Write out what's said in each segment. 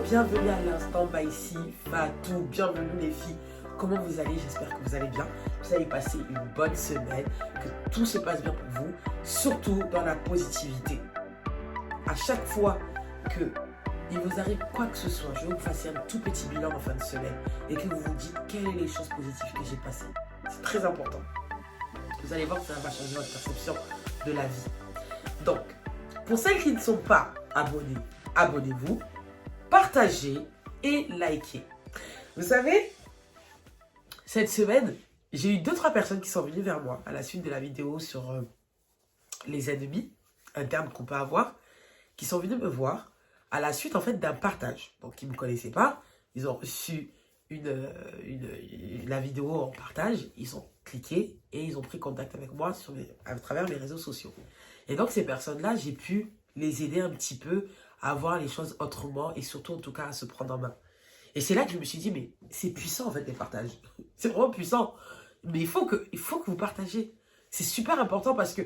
bienvenue à l'instant ici, Fatou, bienvenue les filles. Comment vous allez? J'espère que vous allez bien. Vous avez passé une bonne semaine, que tout se passe bien pour vous, surtout dans la positivité. À chaque fois que il vous arrive quoi que ce soit, je vais vous faire un tout petit bilan en fin de semaine et que vous vous dites quelles sont les choses positives que j'ai passées. C'est très important. Vous allez voir que ça va changer votre perception de la vie. Donc, pour celles qui ne sont pas abonnées, abonnez-vous, partagez et likez. Vous savez, cette semaine, j'ai eu 2-3 personnes qui sont venues vers moi à la suite de la vidéo sur les ennemis internes qu'on peut avoir, qui sont venus me voir à la suite en fait d'un partage. Donc, ils ne me connaissaient pas, ils ont reçu la vidéo en partage, ils ont cliqué et ils ont pris contact avec moi à travers les réseaux sociaux. Et donc, ces personnes-là, j'ai pu les aider un petit peu à voir les choses autrement et surtout, en tout cas, à se prendre en main. Et c'est là que je me suis dit, mais c'est puissant, en fait, les partages. C'est vraiment puissant. Mais il faut que vous partagez. C'est super important parce que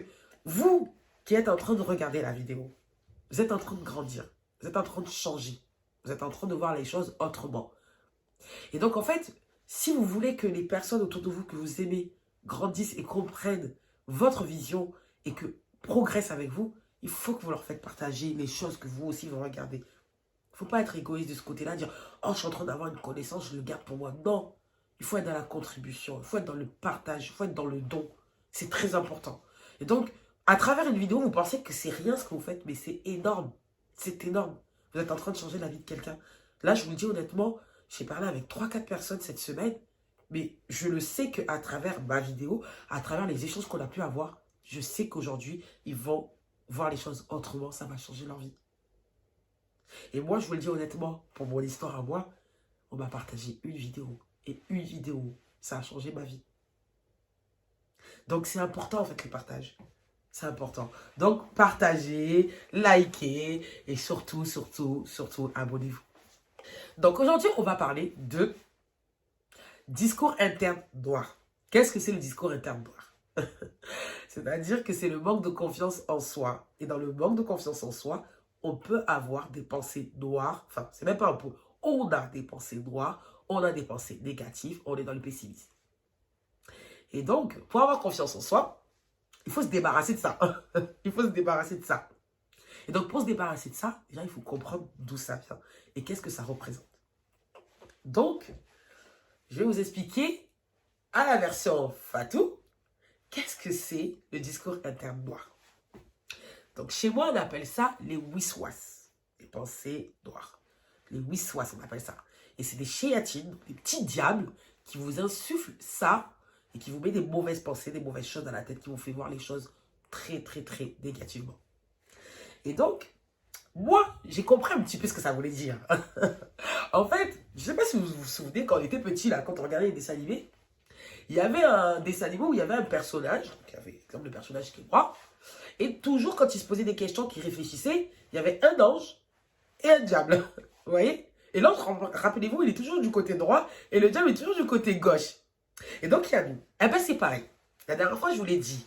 vous qui êtes en train de regarder la vidéo, vous êtes en train de grandir. Vous êtes en train de changer. Vous êtes en train de voir les choses autrement. Et donc, en fait, si vous voulez que les personnes autour de vous que vous aimez grandissent et comprennent votre vision et que progressent avec vous, il faut que vous leur faites partager les choses que vous aussi vous regardez. Il ne faut pas être égoïste de ce côté-là, dire « Oh, je suis en train d'avoir une connaissance, je le garde pour moi. » Non, il faut être dans la contribution, il faut être dans le partage, il faut être dans le don. C'est très important. Et donc, à travers une vidéo, vous pensez que c'est rien ce que vous faites, mais c'est énorme. C'est énorme. Vous êtes en train de changer la vie de quelqu'un. Là, je vous le dis honnêtement, j'ai parlé avec 3-4 personnes cette semaine, mais je le sais qu'à travers ma vidéo, à travers les échanges qu'on a pu avoir, je sais qu'aujourd'hui, ils vont voir les choses autrement, ça va changer leur vie. Et moi, je vous le dis honnêtement, pour mon histoire à moi, on m'a partagé une vidéo. Et une vidéo, ça a changé ma vie. Donc, c'est important, en fait, le partage. C'est important. Donc, partagez, likez et surtout, abonnez-vous. Donc, aujourd'hui, on va parler de discours interne noir. Qu'est-ce que c'est le discours interne noir? C'est-à-dire que c'est le manque de confiance en soi. Et dans le manque de confiance en soi, on peut avoir des pensées noires. Enfin, c'est même pas un peu. On a des pensées noires, on a des pensées négatives, on est dans le pessimisme. Et donc, pour avoir confiance en soi, il faut se débarrasser de ça. Il faut se débarrasser de ça. Et donc, pour se débarrasser de ça, déjà, il faut comprendre d'où ça vient et qu'est-ce que ça représente. Donc, je vais vous expliquer à la version Fatou, qu'est-ce que c'est le discours interne noir? Donc, chez moi, on appelle ça les wiswas, les pensées noires. Les wiswas, on appelle ça. Et c'est des shéatines, des petits diables qui vous insufflent ça et qui vous mettent des mauvaises pensées, des mauvaises choses dans la tête, qui vous fait voir les choses très négativement. Et donc, moi, j'ai compris un petit peu ce que ça voulait dire. En fait, je ne sais pas si vous vous souvenez, quand on était petit, là, quand on regardait les dessins animés, il y avait un dessin animé où il y avait un personnage, qui avait, exemple, le personnage qui est moi, et toujours quand il se posait des questions, qu'il réfléchissait, il y avait un ange et un diable. Vous voyez? Et l'ange, rappelez-vous, il est toujours du côté droit et le diable est toujours du côté gauche. Et donc, il y a nous. Eh bien, c'est pareil. La dernière fois, je vous l'ai dit.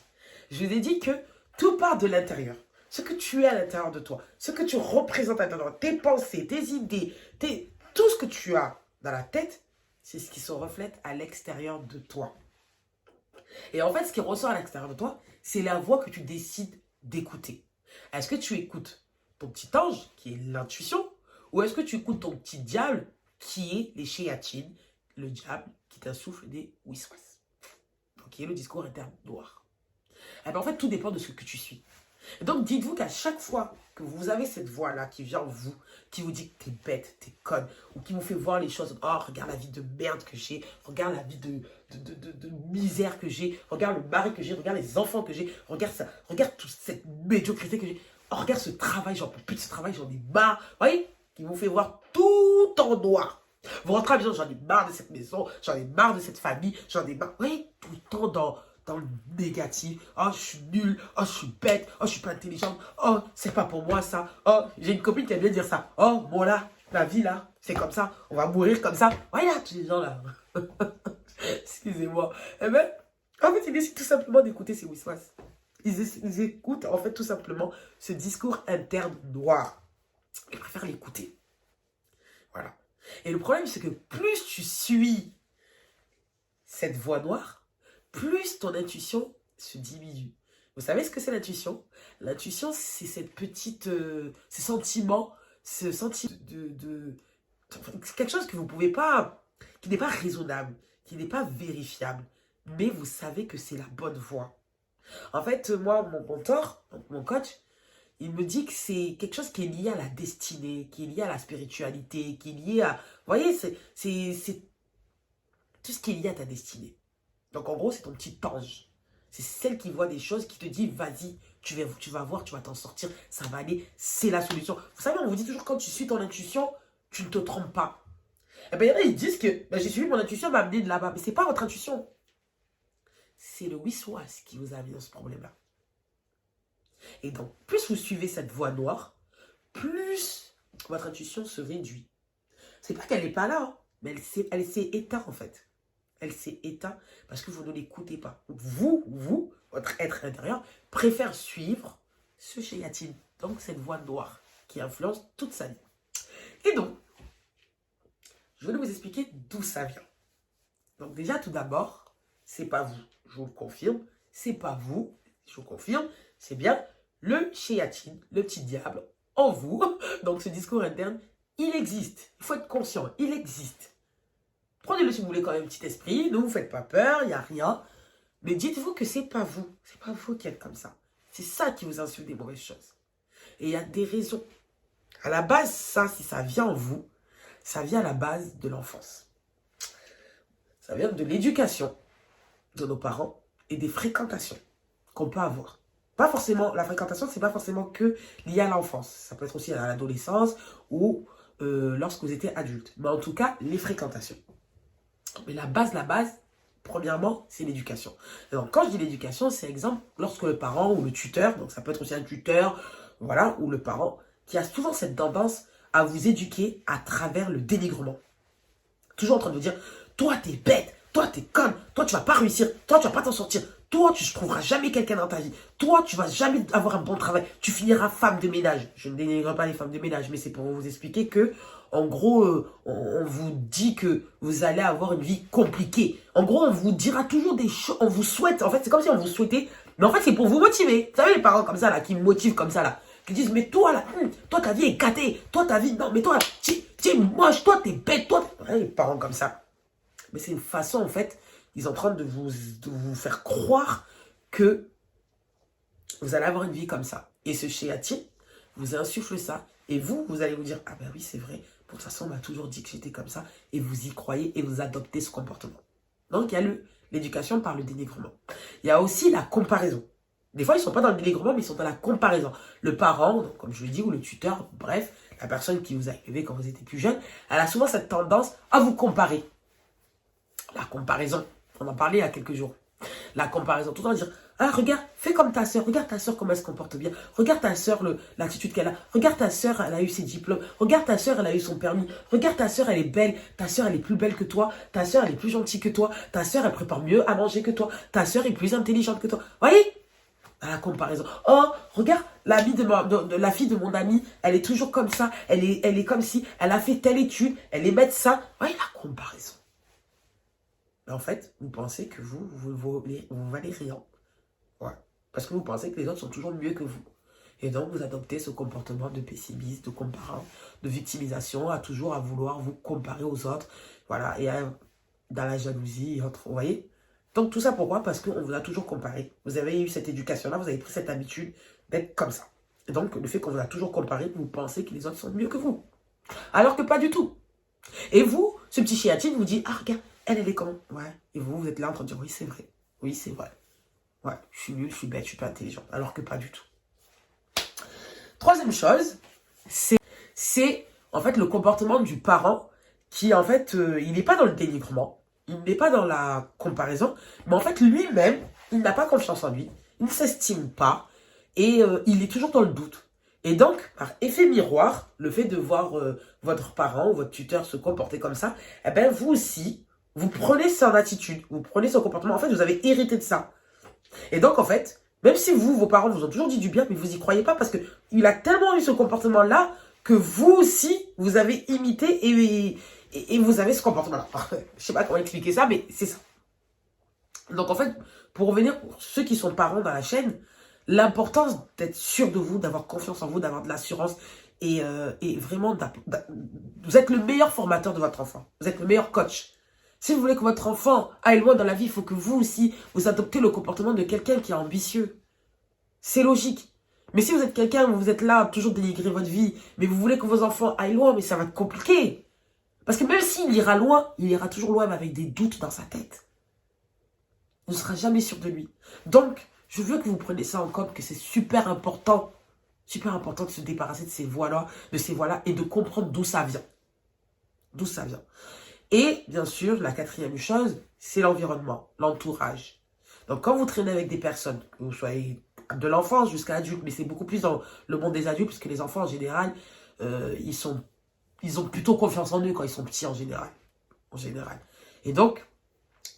Je vous ai dit que tout part de l'intérieur. Ce que tu es à l'intérieur de toi, ce que tu représentes à l'intérieur, tes pensées, tes idées, tout ce que tu as dans la tête, c'est ce qui se reflète à l'extérieur de toi. Et en fait, ce qui ressort à l'extérieur de toi, c'est la voix que tu décides d'écouter. Est-ce que tu écoutes ton petit ange, qui est l'intuition, ou est-ce que tu écoutes ton petit diable, qui est les shéatines, le diable qui t'insuffle des wiswas, donc qui est le discours interne noir. Et bien, en fait, tout dépend de ce que tu suis. Et donc, dites-vous qu'à chaque fois que vous avez cette voix-là qui vient en vous, qui vous dit que t'es bête, t'es conne, ou qui vous fait voir les choses, oh, regarde la vie de merde que j'ai, regarde la vie de misère que j'ai, regarde le mari que j'ai, regarde les enfants que j'ai, regarde ça, regarde toute cette médiocrité que j'ai, oh, regarde ce travail, j'en peux plus de ce travail, j'en ai marre, vous voyez, qui vous fait voir tout en noir. Vous rentrez à la maison, j'en ai marre de cette maison, j'en ai marre de cette famille, j'en ai marre, vous voyez, tout le temps dans le négatif. Oh, je suis nul. Oh, je suis bête. Oh, je suis pas intelligente. Oh, c'est pas pour moi ça. Oh, j'ai une copine qui aime bien dire ça. Oh, bon là, la vie là, c'est comme ça. On va mourir comme ça. Voilà, tous les gens là. Excusez-moi. Eh ben, en fait, ils décident tout simplement d'écouter ces wiswas. Ils écoutent en fait tout simplement ce discours interne noir. Ils préfèrent l'écouter. Voilà. Et le problème, c'est que plus tu suis cette voie noire, plus ton intuition se diminue. Vous savez ce que c'est l'intuition? L'intuition, c'est cette petite, ce sentiment quelque chose que vous pouvez pas, qui n'est pas raisonnable, qui n'est pas vérifiable, mais vous savez que c'est la bonne voie. En fait, moi, mon mentor, mon coach, il me dit que c'est quelque chose qui est lié à la destinée, qui est lié à la spiritualité, qui est lié à... Vous voyez, c'est tout ce qui est lié à ta destinée. Donc, en gros, c'est ton petit ange. C'est celle qui voit des choses, qui te dit, vas-y, tu vas voir, tu vas t'en sortir, ça va aller, c'est la solution. Vous savez, on vous dit toujours, quand tu suis ton intuition, tu ne te trompes pas. Et bien, il y en a, ils disent que j'ai suivi mon intuition, m'a amené de là-bas. Mais ce n'est pas votre intuition. C'est le wiswas qui vous a amené dans ce problème-là. Et donc, plus vous suivez cette voie noire, plus votre intuition se réduit. C'est pas qu'elle n'est pas là, hein, mais elle s'est éteinte en fait. Elle s'est éteinte parce que vous ne l'écoutez pas. Vous, votre être intérieur, préfère suivre ce chéatine, donc cette voie noire qui influence toute sa vie. Et donc, je vais vous expliquer d'où ça vient. Donc déjà, tout d'abord, c'est pas vous, je vous le confirme, c'est pas vous, je vous confirme, c'est bien le chéatine, le petit diable en vous. Donc ce discours interne, il existe. Il faut être conscient, il existe. Prenez-le si vous voulez quand même, petit esprit, ne vous faites pas peur, il n'y a rien. Mais dites-vous que c'est pas vous qui êtes comme ça. C'est ça qui vous insulte des mauvaises choses. Et il y a des raisons. À la base, ça, si ça vient en vous, ça vient à la base de l'enfance. Ça vient de l'éducation de nos parents et des fréquentations qu'on peut avoir. Pas forcément, la fréquentation, c'est pas forcément que lié à l'enfance. Ça peut être aussi à l'adolescence ou lorsque vous étiez adulte. Mais en tout cas, les fréquentations. Mais la base, premièrement, c'est l'éducation. Donc, quand je dis l'éducation, c'est exemple, lorsque le parent ou le tuteur, donc ça peut être aussi un tuteur, voilà, ou le parent, qui a souvent cette tendance à vous éduquer à travers le dénigrement. Toujours en train de vous dire, toi, t'es bête, toi, t'es conne, toi, tu vas pas réussir, toi, tu vas pas t'en sortir, toi, tu ne trouveras jamais quelqu'un dans ta vie, toi, tu vas jamais avoir un bon travail, tu finiras femme de ménage. Je ne dénigre pas les femmes de ménage, mais c'est pour vous expliquer que, en gros, on vous dit que vous allez avoir une vie compliquée. En gros, on vous dira toujours des choses, on vous souhaite, en fait, c'est comme si on vous souhaitait, mais en fait, c'est pour vous motiver. Vous savez, les parents comme ça, là, qui me motivent comme ça, là, qui disent, mais toi, là, toi, ta vie est gâtée, toi, ta vie, non, mais toi, tu es moche, toi, t'es bête, toi, ouais, les parents comme ça. Mais c'est une façon, en fait, ils sont en train de vous faire croire que vous allez avoir une vie comme ça. Et ce chéatine vous insuffle ça. Et vous allez vous dire, ah ben oui, c'est vrai, pour toute façon, on m'a toujours dit que j'étais comme ça. Et vous y croyez et vous adoptez ce comportement. Donc, il y a l'éducation par le dénigrement. Il y a aussi la comparaison. Des fois, ils ne sont pas dans le dénigrement, mais ils sont dans la comparaison. Le parent, donc, comme je le dis, ou le tuteur, bref, la personne qui vous a élevé quand vous étiez plus jeune, elle a souvent cette tendance à vous comparer. La comparaison, on en parlait il y a quelques jours. La comparaison, tout le temps dire, ah regarde, fais comme ta soeur, regarde ta soeur comment elle se comporte bien, regarde ta soeur l'attitude qu'elle a, regarde ta soeur, elle a eu ses diplômes, regarde ta soeur, elle a eu son permis, regarde ta soeur, elle est belle, ta soeur, elle est plus belle que toi, ta soeur, elle est plus gentille que toi, ta soeur, elle prépare mieux à manger que toi, ta soeur est plus intelligente que toi. Voyez? À la comparaison. Oh, regarde, la fille de mon ami, elle est toujours comme ça, elle est comme si, elle a fait telle étude, elle est médecin. Voyez la comparaison. Mais en fait, vous pensez que vous valez rien. Ouais. Parce que vous pensez que les autres sont toujours mieux que vous. Et donc, vous adoptez ce comportement de pessimiste, de comparant, de victimisation, à toujours à vouloir vous comparer aux autres. Voilà, et dans la jalousie et autres. Vous voyez? Donc, tout ça pourquoi? Parce qu'on vous a toujours comparé. Vous avez eu cette éducation-là, vous avez pris cette habitude d'être comme ça. Et donc, le fait qu'on vous a toujours comparé, vous pensez que les autres sont mieux que vous. Alors que pas du tout. Et vous, ce petit chéatine vous dit, ah, regarde, elle est comment? Ouais. Et vous êtes là en train de dire, oui, c'est vrai. Oui, c'est vrai. Ouais, je suis nul, je suis bête, je suis pas intelligent. Alors que pas du tout. Troisième chose, c'est en fait le comportement du parent qui, en fait, il n'est pas dans le dénigrement, il n'est pas dans la comparaison, mais en fait, lui-même, il n'a pas confiance en lui, il ne s'estime pas et il est toujours dans le doute. Et donc, par effet miroir, le fait de voir votre parent ou votre tuteur se comporter comme ça, eh ben vous aussi, vous prenez son attitude, vous prenez son comportement. En fait, vous avez hérité de ça. Et donc, en fait, même si vos parents vous ont toujours dit du bien, mais vous y croyez pas parce qu'il a tellement eu ce comportement-là que vous aussi, vous avez imité et vous avez ce comportement-là. Je sais pas comment expliquer ça, mais c'est ça. Donc en fait, pour revenir pour ceux qui sont parents dans la chaîne, l'importance d'être sûr de vous, d'avoir confiance en vous, d'avoir de l'assurance et vraiment, vous êtes le meilleur formateur de votre enfant. Vous êtes le meilleur coach. Si vous voulez que votre enfant aille loin dans la vie, il faut que vous aussi, vous adoptez le comportement de quelqu'un qui est ambitieux. C'est logique. Mais si vous êtes quelqu'un, vous êtes là, toujours dénigrer votre vie, mais vous voulez que vos enfants aillent loin, mais ça va être compliqué. Parce que même s'il ira loin, il ira toujours loin, mais avec des doutes dans sa tête. Vous ne serez jamais sûr de lui. Donc, je veux que vous preniez ça en compte, que c'est super important de se débarrasser de ces voix-là, et de comprendre d'où ça vient. D'où ça vient. Et, bien sûr, la quatrième chose, c'est l'environnement, l'entourage. Donc, quand vous traînez avec des personnes, que vous soyez de l'enfance jusqu'à l'adulte, mais c'est beaucoup plus dans le monde des adultes, puisque les enfants, en général, ils ont plutôt confiance en eux quand ils sont petits, en général. Et donc,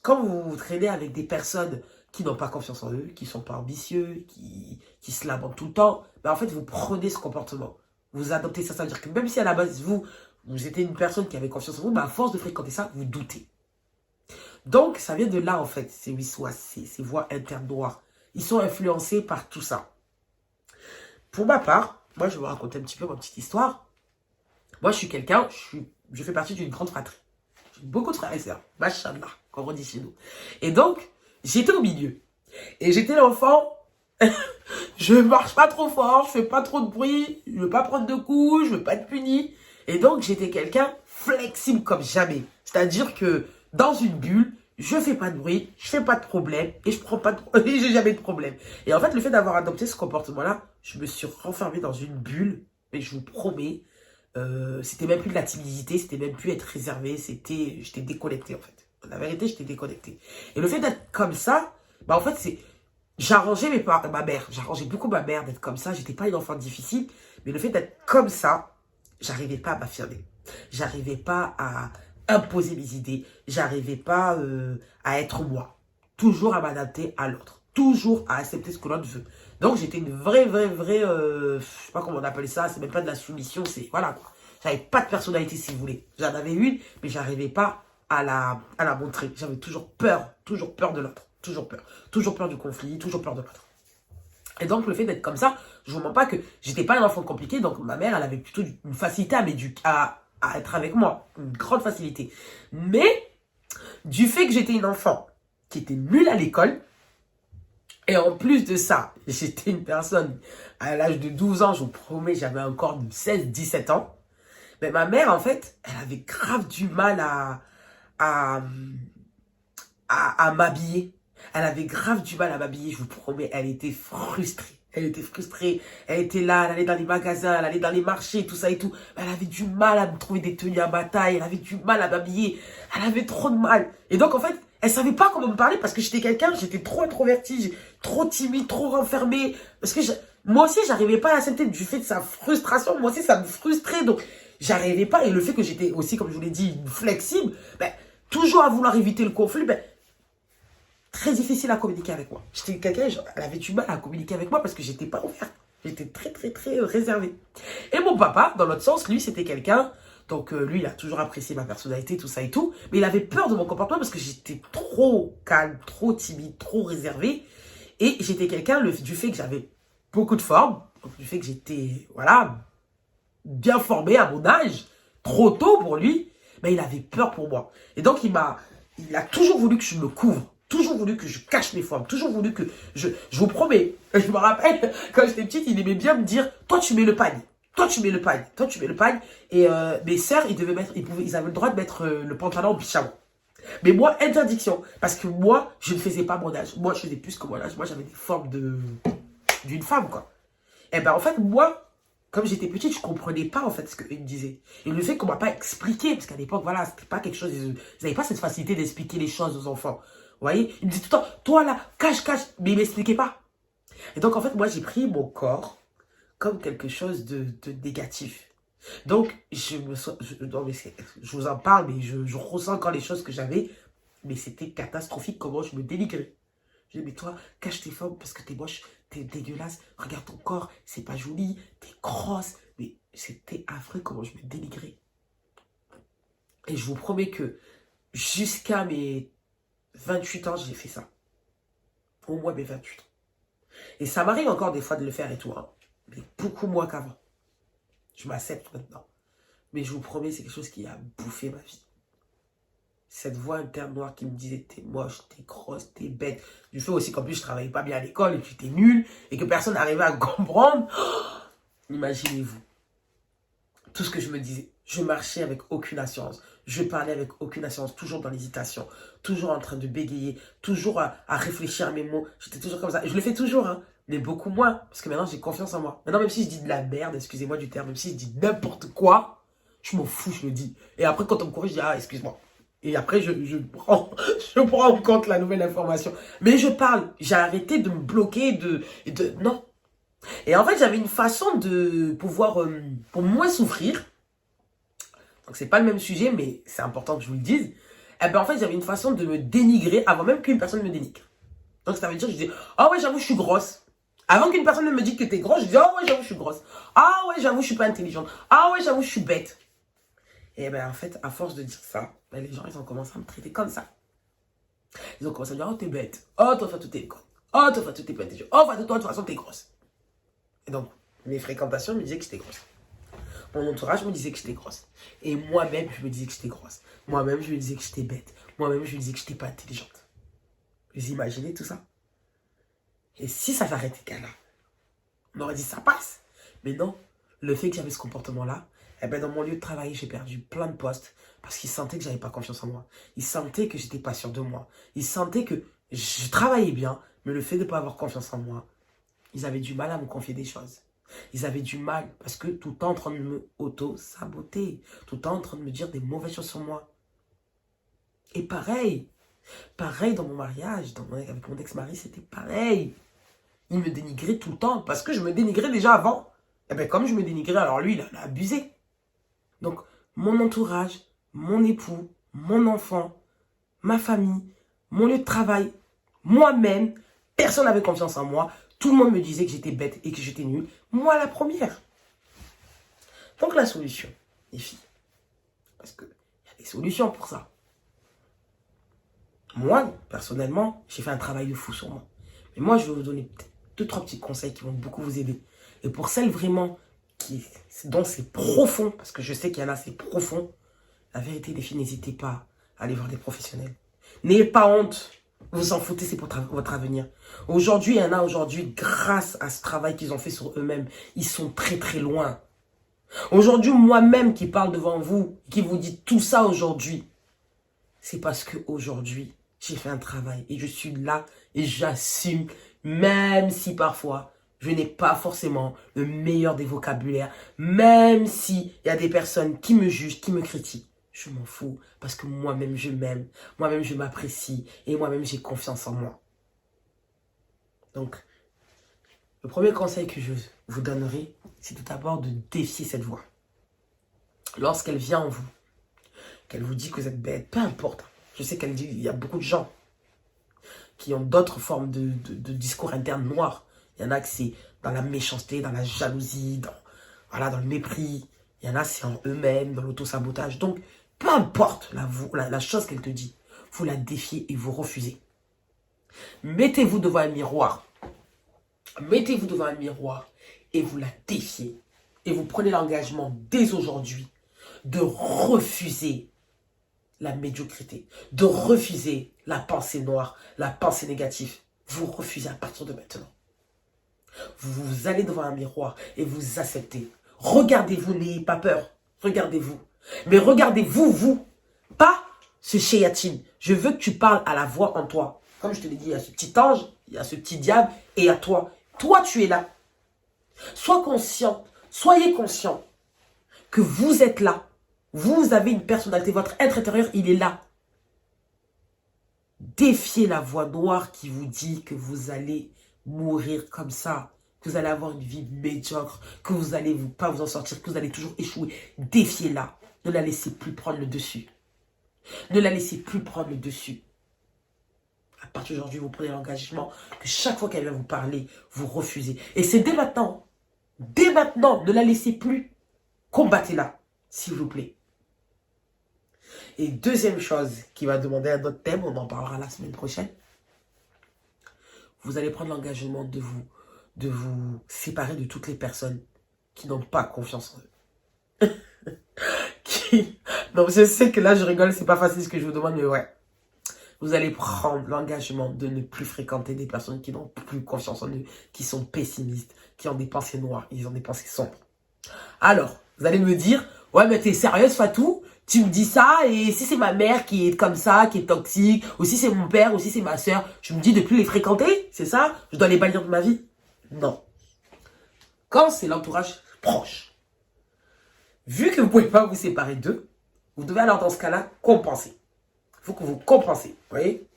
quand vous traînez avec des personnes qui n'ont pas confiance en eux, qui ne sont pas ambitieux, qui se lamentent tout le temps, ben en fait, vous prenez ce comportement. Vous adoptez ça. Ça veut dire que même si à la base, vous étiez une personne qui avait confiance en vous, ben à force de fréquenter ça, vous doutez. Donc, ça vient de là, en fait, ces voix internes noires. Ils sont influencés par tout ça. Pour ma part, moi, je vais vous raconter un petit peu ma petite histoire. Moi, je suis quelqu'un, je fais partie d'une grande fratrie. J'ai beaucoup de frères et sœurs. Machallah, comme on dit chez nous. Et donc, j'étais au milieu. Et j'étais l'enfant, je marche pas trop fort, je fais pas trop de bruit, je veux pas prendre de coups, je veux pas être puni. Et donc, j'étais quelqu'un flexible comme jamais. C'est-à-dire que dans une bulle, je fais pas de bruit, je fais pas de problème et je prends pas de et j'ai jamais de problème. Et en fait, le fait d'avoir adopté ce comportement-là, je me suis renfermé dans une bulle, mais je vous promets, c'était même plus de la timidité, c'était même plus être réservé, j'étais déconnecté en fait. La vérité, j'étais déconnecté. Et le fait d'être comme ça, bah en fait, j'arrangeais ma mère, j'arrangeais beaucoup ma mère d'être comme ça, j'étais pas une enfant difficile, mais le fait d'être comme ça, j'arrivais pas à m'affirmer. J'arrivais pas à imposer mes idées. J'arrivais pas à être moi. Toujours à m'adapter à l'autre. Toujours à accepter ce que l'autre veut. Donc j'étais une vraie, je sais pas comment on appelle ça, c'est même pas de la soumission, c'est, voilà quoi. J'avais pas de personnalité si vous voulez. J'en avais une, mais j'arrivais pas à la montrer. J'avais toujours peur de l'autre. Toujours peur du conflit, toujours peur de l'autre. Et donc, le fait d'être comme ça, je vous mens pas que j'étais pas un enfant compliqué, donc ma mère, elle avait plutôt une facilité à être avec moi, une grande facilité. Mais, du fait que j'étais une enfant qui était nulle à l'école, et en plus de ça, j'étais une personne, à l'âge de 12 ans, je vous promets, j'avais un corps de 16-17 ans, mais ma mère, en fait, elle avait grave du mal à m'habiller. Elle avait grave du mal à m'habiller, je vous promets, elle était frustrée. Elle était là, elle allait dans les magasins, elle allait dans les marchés, tout ça et tout. Elle avait du mal à me trouver des tenues à ma taille, elle avait du mal à m'habiller. Elle avait trop de mal. Et donc, en fait, elle savait pas comment me parler parce que j'étais trop introvertie, trop timide, trop renfermée. Parce que moi aussi, j'arrivais pas à l'accepter du fait de sa frustration. Moi aussi, ça me frustrait. Donc, j'arrivais pas. Et le fait que j'étais aussi, comme je vous l'ai dit, flexible, ben, toujours à vouloir éviter le conflit, ben, très difficile à communiquer avec moi. J'étais quelqu'un, elle avait du mal à communiquer avec moi parce que j'étais pas ouverte. J'étais très réservée. Et mon papa, dans l'autre sens, lui, c'était quelqu'un, donc lui, il a toujours apprécié ma personnalité, tout ça et tout, mais il avait peur de mon comportement parce que j'étais trop calme, trop timide, trop réservée. Et j'étais quelqu'un, du fait que j'avais beaucoup de forme, donc du fait que j'étais, voilà, bien formé à mon âge, trop tôt pour lui, mais il avait peur pour moi. Et donc, il a toujours voulu que je me couvre. Toujours voulu que je cache mes formes. Toujours voulu que je vous promets. Je me rappelle, quand j'étais petite, il aimait bien me dire, toi tu mets le pagne. Toi tu mets le pagne. Toi tu mets le pagne. Et mes sœurs, ils avaient le droit de mettre le pantalon en pyjama. Mais moi, interdiction. Parce que moi, je ne faisais pas mon âge. Moi, je faisais plus que mon âge. Moi, j'avais des formes d'une femme, quoi. Et ben, en fait, moi, comme j'étais petite, je comprenais pas, en fait, ce qu'ils me disaient. Et le fait qu'on m'a pas expliqué, parce qu'à l'époque, voilà, c'était pas quelque chose, ils n'avaient pas cette facilité d'expliquer les choses aux enfants. Vous voyez, il me dit tout le temps, toi là, cache, mais il m'expliquait pas. Et donc, en fait, moi, j'ai pris mon corps comme quelque chose de négatif. Donc, non, mais je vous en parle, mais je ressens encore les choses que j'avais, mais c'était catastrophique comment je me dénigrais. Je dis, mais toi, cache tes formes parce que t'es moche, t'es dégueulasse, regarde ton corps, c'est pas joli, t'es grosse, Mais c'était affreux comment je me dénigrais. Et je vous promets que jusqu'à mes 28 ans, j'ai fait ça. Au moins mes 28 ans. Et ça m'arrive encore des fois de le faire et tout, hein. Mais beaucoup moins qu'avant. Je m'accepte maintenant. Mais je vous promets, c'est quelque chose qui a bouffé ma vie. Cette voix interne noire qui me disait t'es moche, t'es grosse, t'es bête. Du fait aussi qu'en plus je travaillais pas bien à l'école et que j'étais nulle et que personne n'arrivait à comprendre. Imaginez-vous. Tout ce que je me disais. Je marchais avec aucune assurance. Je parlais avec aucune assurance, toujours dans l'hésitation, toujours en train de bégayer, toujours à réfléchir à mes mots. J'étais toujours comme ça. Et je le fais toujours, hein, mais beaucoup moins, parce que maintenant j'ai confiance en moi. Maintenant, même si je dis de la merde, excusez-moi du terme, même si je dis n'importe quoi, je m'en fous, je le dis. Et après, quand on me corrige, je dis ah, excuse-moi. Et après, je prends en compte la nouvelle information. Mais je parle. J'ai arrêté de me bloquer, non. Et en fait, j'avais une façon de pouvoir, pour moins souffrir. Donc, c'est pas le même sujet, mais c'est important que je vous le dise. Eh ben, en fait, j'avais une façon de me dénigrer avant même qu'une personne me dénigre. Donc, ça veut dire, je disais, ah ouais, j'avoue, je suis grosse. Avant qu'une personne ne me dise que t'es grosse, je disais, ah ouais, j'avoue, je suis grosse. Ah ouais, j'avoue, je suis pas intelligente. Ah ouais, j'avoue, je suis bête. Et ben, en fait, à force de dire ça, ben, les gens, ils ont commencé à me traiter comme ça. Ils ont commencé à me dire, oh, t'es bête. Oh, toi, tout t'es con. Oh, toi, tout t'es pas intelligent. Oh, toi, de toute façon, t'es grosse. Et donc, mes fréquentations me disaient que j'étais grosse. Mon entourage me disait que j'étais grosse. Et moi-même, je me disais que j'étais grosse. Moi-même, je me disais que j'étais bête. Moi-même, je me disais que j'étais pas intelligente. Vous imaginez tout ça? Et si ça s'arrêtait là, on aurait dit ça passe. Mais non, le fait que j'avais ce comportement-là, eh ben dans mon lieu de travail, j'ai perdu plein de postes parce qu'ils sentaient que j'avais pas confiance en moi. Ils sentaient que j'étais pas sûr de moi. Ils sentaient que je travaillais bien, mais le fait de ne pas avoir confiance en moi, ils avaient du mal à me confier des choses. Ils avaient du mal parce que tout le temps en train de me auto-saboter, tout le temps en train de me dire des mauvaises choses sur moi. Et pareil dans mon mariage, avec mon ex-mari, c'était pareil. Il me dénigrait tout le temps parce que je me dénigrais déjà avant. Et bien comme je me dénigrais, alors lui, il en a abusé. Donc, mon entourage, mon époux, mon enfant, ma famille, mon lieu de travail, moi-même, personne n'avait confiance en moi. Tout le monde me disait que j'étais bête et que j'étais nulle. Moi, la première. Donc, la solution, les filles, parce qu'il y a des solutions pour ça. Moi, personnellement, j'ai fait un travail de fou sur moi. Mais moi, je vais vous donner peut-être 2-3 petits conseils qui vont beaucoup vous aider. Et pour celles vraiment dont c'est profond, parce que je sais qu'il y en a, c'est profond, la vérité, les filles, n'hésitez pas à aller voir des professionnels. N'ayez pas honte. Vous en foutez, c'est pour votre avenir. Aujourd'hui, il y en a aujourd'hui, grâce à ce travail qu'ils ont fait sur eux-mêmes, ils sont très très loin. Aujourd'hui, moi-même qui parle devant vous, qui vous dit tout ça aujourd'hui, c'est parce que aujourd'hui, j'ai fait un travail et je suis là et j'assume, même si parfois, je n'ai pas forcément le meilleur des vocabulaires, même s'il y a des personnes qui me jugent, qui me critiquent. Je m'en fous parce que moi-même je m'aime, moi-même je m'apprécie et moi-même j'ai confiance en moi. Donc, le premier conseil que je vous donnerai, c'est tout d'abord de défier cette voix. Lorsqu'elle vient en vous, qu'elle vous dit que vous êtes bête, peu importe. Je sais qu'elle dit, il y a beaucoup de gens qui ont d'autres formes de discours internes noirs. Il y en a que c'est dans la méchanceté, dans la jalousie, dans le mépris. Il y en a c'est en eux-mêmes, dans l'autosabotage. Donc, peu importe la chose qu'elle te dit, vous la défiez et vous refusez. Mettez-vous devant un miroir. Mettez-vous devant un miroir et vous la défiez. Et vous prenez l'engagement dès aujourd'hui de refuser la médiocrité, de refuser la pensée noire, la pensée négative. Vous refusez à partir de maintenant. Vous allez devant un miroir et vous acceptez. Regardez-vous, n'ayez pas peur. Regardez-vous. Mais regardez-vous, vous. Pas ce chéatine. Je veux que tu parles à la voix en toi. Comme je te l'ai dit, il y a ce petit ange, il y a ce petit diable et à toi. Toi, tu es là. Sois conscient, soyez conscient que vous êtes là. Vous avez une personnalité, votre être intérieur, il est là. Défiez la voix noire qui vous dit que vous allez mourir comme ça, que vous allez avoir une vie médiocre, que vous allez pas vous en sortir, que vous allez toujours échouer. Défiez-la. Ne la laissez plus prendre le dessus. Ne la laissez plus prendre le dessus. À partir d'aujourd'hui, vous prenez l'engagement que chaque fois qu'elle vient vous parler, vous refusez. Et c'est dès maintenant. Dès maintenant, ne la laissez plus. Combattez-la, s'il vous plaît. Et deuxième chose qui va demander un autre thème, on en parlera la semaine prochaine. Vous allez prendre l'engagement de vous séparer de toutes les personnes qui n'ont pas confiance en eux. Donc je sais que là je rigole, c'est pas facile ce que je vous demande, mais ouais. Vous allez prendre l'engagement de ne plus fréquenter des personnes qui n'ont plus confiance en eux, qui sont pessimistes, qui ont des pensées noires, ils ont des pensées sombres. Alors, vous allez me dire, ouais mais t'es sérieuse Fatou? Tu me dis ça, et si c'est ma mère qui est comme ça, qui est toxique, ou si c'est mon père, ou si c'est ma soeur, je me dis de plus les fréquenter, c'est ça? Je dois les bannir de ma vie? Non. Quand c'est l'entourage proche, vu que vous ne pouvez pas vous séparer d'eux, vous devez alors dans ce cas-là compenser. Il faut que vous compensez, vous voyez?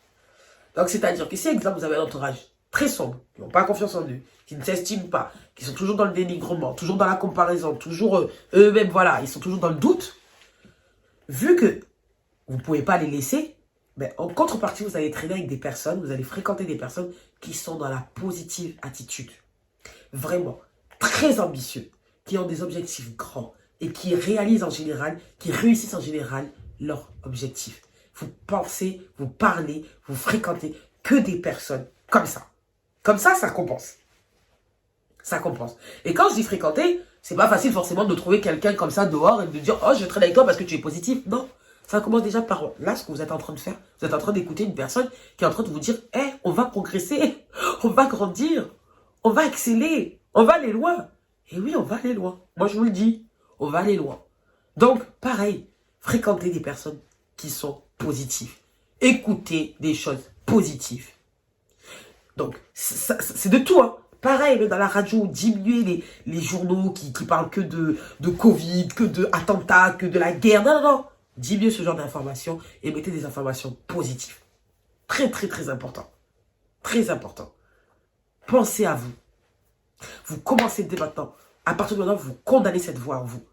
Donc c'est-à-dire que si, exemple, vous avez un entourage très sombre, qui n'ont pas confiance en eux, qui ne s'estiment pas, qui sont toujours dans le dénigrement, toujours dans la comparaison, toujours eux-mêmes, voilà, ils sont toujours dans le doute, vu que vous ne pouvez pas les laisser, ben, en contrepartie, vous allez traîner avec des personnes, vous allez fréquenter des personnes qui sont dans la positive attitude. Vraiment, très ambitieux, qui ont des objectifs grands et qui réalisent en général, qui réussissent en général leurs objectifs. Vous pensez, vous parlez, vous fréquentez que des personnes comme ça. Comme ça, ça compense. Ça compense. Et quand je dis fréquenter, c'est pas facile forcément de trouver quelqu'un comme ça dehors et de dire « Oh, je traîne avec toi parce que tu es positif. » Non, ça commence déjà par là, ce que vous êtes en train de faire. Vous êtes en train d'écouter une personne qui est en train de vous dire « Hey, on va progresser, on va grandir, on va exceller, on va aller loin. » Et oui, on va aller loin. Moi, je vous le dis, on va aller loin. Donc, pareil, fréquentez des personnes qui sont positives. Écoutez des choses positives. Donc, c'est de tout, hein. Pareil, même dans la radio, diminuer les journaux qui parlent que de Covid, que de attentats, que de la guerre. Non, non, non. Diminuez ce genre d'informations et mettez des informations positives. Très, très, très important. Très important. Pensez à vous. Vous commencez dès maintenant. À partir de maintenant, vous condamnez cette voix en vous.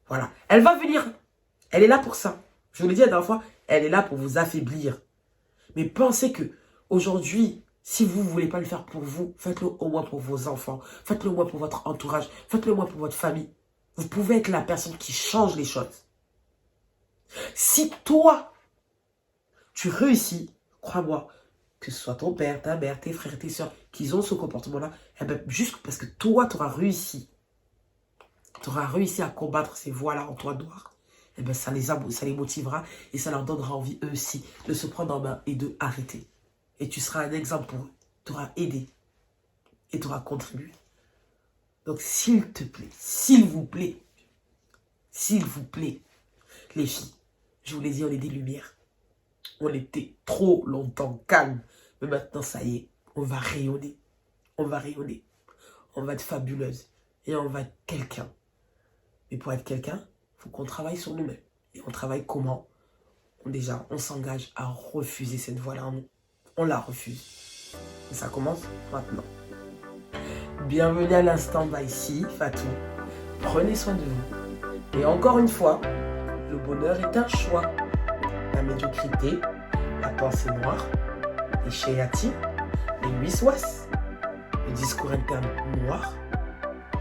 Voilà. Elle va venir. Elle est là pour ça. Je vous l'ai dit la dernière fois, elle est là pour vous affaiblir. Mais pensez que aujourd'hui, si vous ne voulez pas le faire pour vous, faites-le au moins pour vos enfants. Faites-le au moins pour votre entourage. Faites-le au moins pour votre famille. Vous pouvez être la personne qui change les choses. Si toi, tu réussis, crois-moi, que ce soit ton père, ta mère, tes frères, tes soeurs, qu'ils ont ce comportement-là, eh ben, juste parce que toi, tu auras réussi. Tu auras réussi à combattre ces voix-là en toi noir. Eh ben, ça les motivera et ça leur donnera envie, eux aussi, de se prendre en main et de arrêter. Et tu seras un exemple pour eux. Tu auras aidé et tu auras contribué. Donc, s'il te plaît, s'il vous plaît, les filles, je vous l'ai dit, on est des lumières. On était trop longtemps calmes. Mais maintenant, ça y est, on va rayonner. On va rayonner. On va être fabuleuse. Et on va être quelqu'un. Mais pour être quelqu'un, il faut qu'on travaille sur nous-mêmes. Et on travaille comment? Déjà, on s'engage à refuser cette voix-là en nous. On la refuse. Et ça commence maintenant. Bienvenue à l'instant by ici, Fatou. Prenez soin de vous. Et encore une fois, le bonheur est un choix. La médiocrité, la pensée noire, les chéatis, les wiswas, le discours interne noir,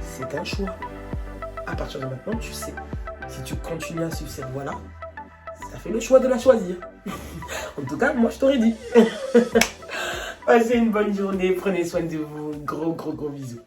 c'est un choix. À partir de maintenant, tu sais, si tu continues à suivre cette voie-là, ça fait le choix de la choisir. En tout cas, moi, je t'aurais dit. Passez une bonne journée, prenez soin de vous. Gros bisous.